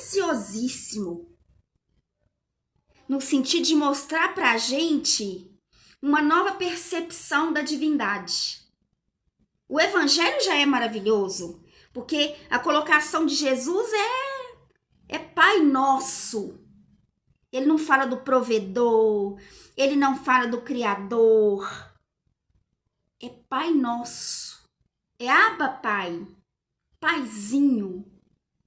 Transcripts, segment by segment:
minuciosíssimo, no sentido de mostrar pra gente uma nova percepção da divindade. O evangelho já é maravilhoso, porque a colocação de Jesus é Pai Nosso. Ele não fala do provedor, ele não fala do Criador. É Pai Nosso. É Abba Pai. Paizinho.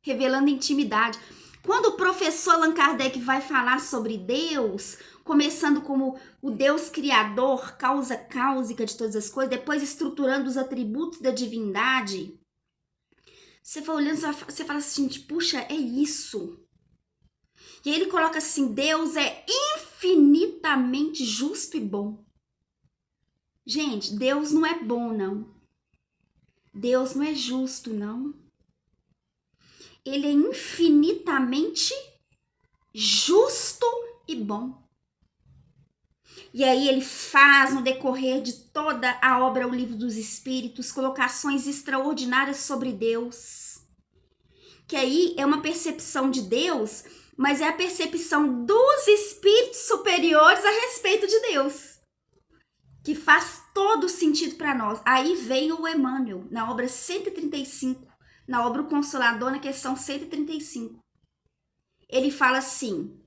Revelando intimidade. Quando o professor Allan Kardec vai falar sobre Deus, começando como o Deus criador, causa cáusica de todas as coisas, depois estruturando os atributos da divindade, você vai olhando, você fala assim, puxa, é isso. E aí ele coloca assim, Deus é infinitamente justo e bom. Gente, Deus não é bom, não. Deus não é justo, não. Ele é infinitamente justo e bom. E aí ele faz, no decorrer de toda a obra, o Livro dos Espíritos, colocações extraordinárias sobre Deus. Que aí é uma percepção de Deus, mas é a percepção dos espíritos superiores a respeito de Deus. Que faz todo sentido para nós. Aí vem o Emmanuel, na obra 135, na obra O Consolador, na questão 135. Ele fala assim,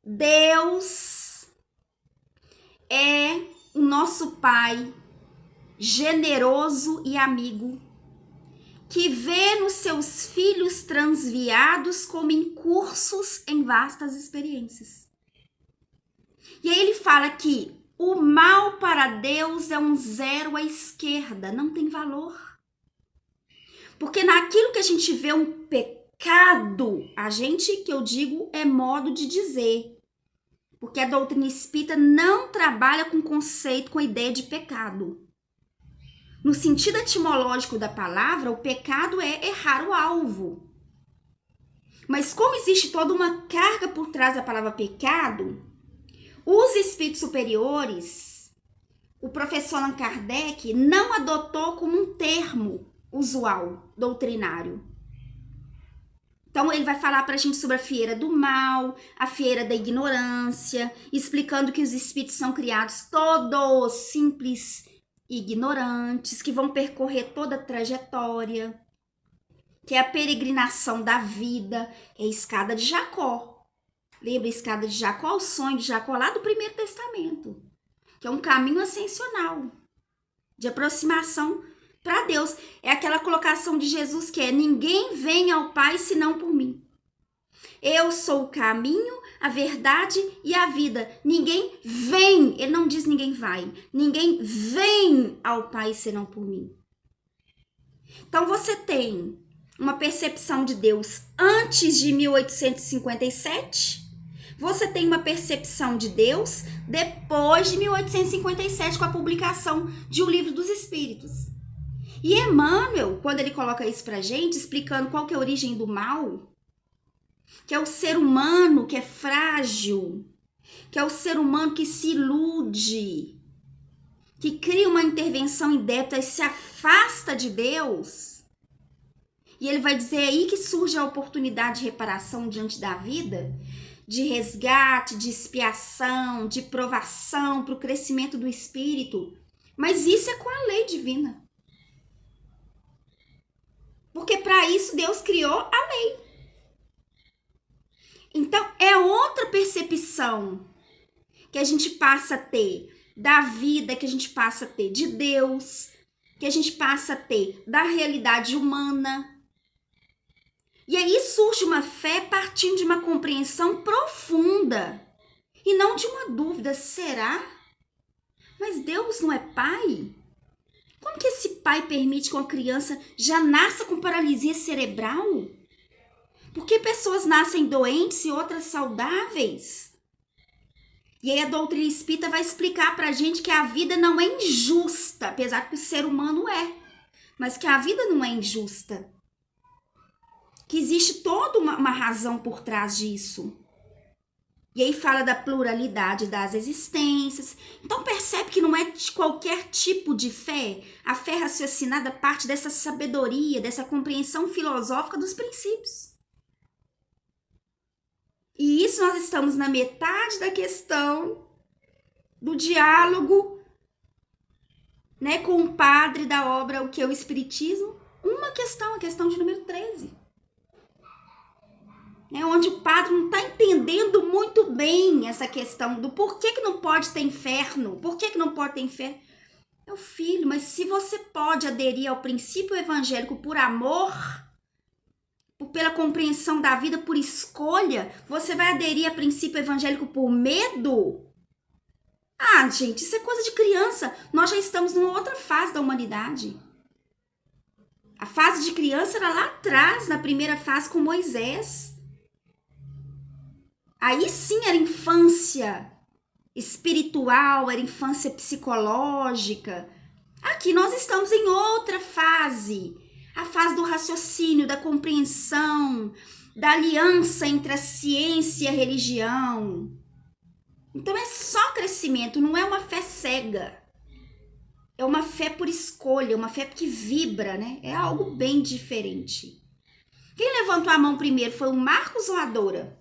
Deus é o nosso Pai generoso e amigo, que vê nos seus filhos transviados como incursos em vastas experiências. E aí ele fala que o mal para Deus é um zero à esquerda, não tem valor. Porque naquilo que a gente vê um pecado, a gente, que eu digo, é modo de dizer. Porque a doutrina espírita não trabalha com conceito, com a ideia de pecado. No sentido etimológico da palavra, o pecado é errar o alvo. Mas como existe toda uma carga por trás da palavra pecado, os espíritos superiores, o professor Allan Kardec não adotou como um termo usual, doutrinário. Então ele vai falar pra gente sobre a fieira do mal, a fieira da ignorância, explicando que os espíritos são criados todos simples ignorantes, que vão percorrer toda a trajetória, que é a peregrinação da vida, é a escada de Jacó. Lembra a escada de Jacó, o sonho de Jacó lá do Primeiro Testamento, que é um caminho ascensional, de aproximação para Deus. É aquela colocação de Jesus que é, ninguém vem ao Pai senão por mim. Eu sou o caminho, a verdade e a vida. Ninguém vem, ele não diz ninguém vai. Ninguém vem ao Pai senão por mim. Então você tem uma percepção de Deus antes de 1857. Você tem uma percepção de Deus depois de 1857, com a publicação de O Livro dos Espíritos. E Emmanuel, quando ele coloca isso pra gente, explicando qual que é a origem do mal, que é o ser humano que é frágil, que é o ser humano que se ilude, que cria uma intervenção indébita e se afasta de Deus. E ele vai dizer aí que surge a oportunidade de reparação diante da vida, de resgate, de expiação, de provação para o crescimento do espírito. Mas isso é com a lei divina. Porque para isso Deus criou a lei. Então é outra percepção que a gente passa a ter da vida, que a gente passa a ter de Deus, que a gente passa a ter da realidade humana. E aí surge uma fé partindo de uma compreensão profunda e não de uma dúvida, será? Mas Deus não é pai? Como que esse pai permite que uma criança já nasça com paralisia cerebral? Por que pessoas nascem doentes e outras saudáveis? E aí a doutrina espírita vai explicar pra gente que a vida não é injusta, apesar que o ser humano é, mas que a vida não é injusta. Que existe toda uma razão por trás disso. E aí fala da pluralidade das existências. Então percebe que não é de qualquer tipo de fé. A fé raciocinada parte dessa sabedoria, dessa compreensão filosófica dos princípios. isso nós estamos na metade da questão do diálogo, né, com o padre da obra O que é o Espiritismo. Uma questão, a questão de número 13. Onde o padre não está entendendo muito bem essa questão do porquê que não pode ter inferno, por que não pode ter inferno. Meu filho, mas se você pode aderir ao princípio evangélico por amor, pela compreensão da vida, por escolha, você vai aderir ao princípio evangélico por medo? Ah, gente, isso é coisa de criança. Nós já estamos numa outra fase da humanidade. A fase de criança era lá atrás, na primeira fase com Moisés. Aí sim era infância espiritual, era infância psicológica. Aqui nós estamos em outra fase. A fase do raciocínio, da compreensão, da aliança entre a ciência e a religião. Então é só crescimento, não é uma fé cega. É uma fé por escolha, uma fé que vibra, né? É algo bem diferente. Quem levantou a mão primeiro foi o Marcos ou a Dora?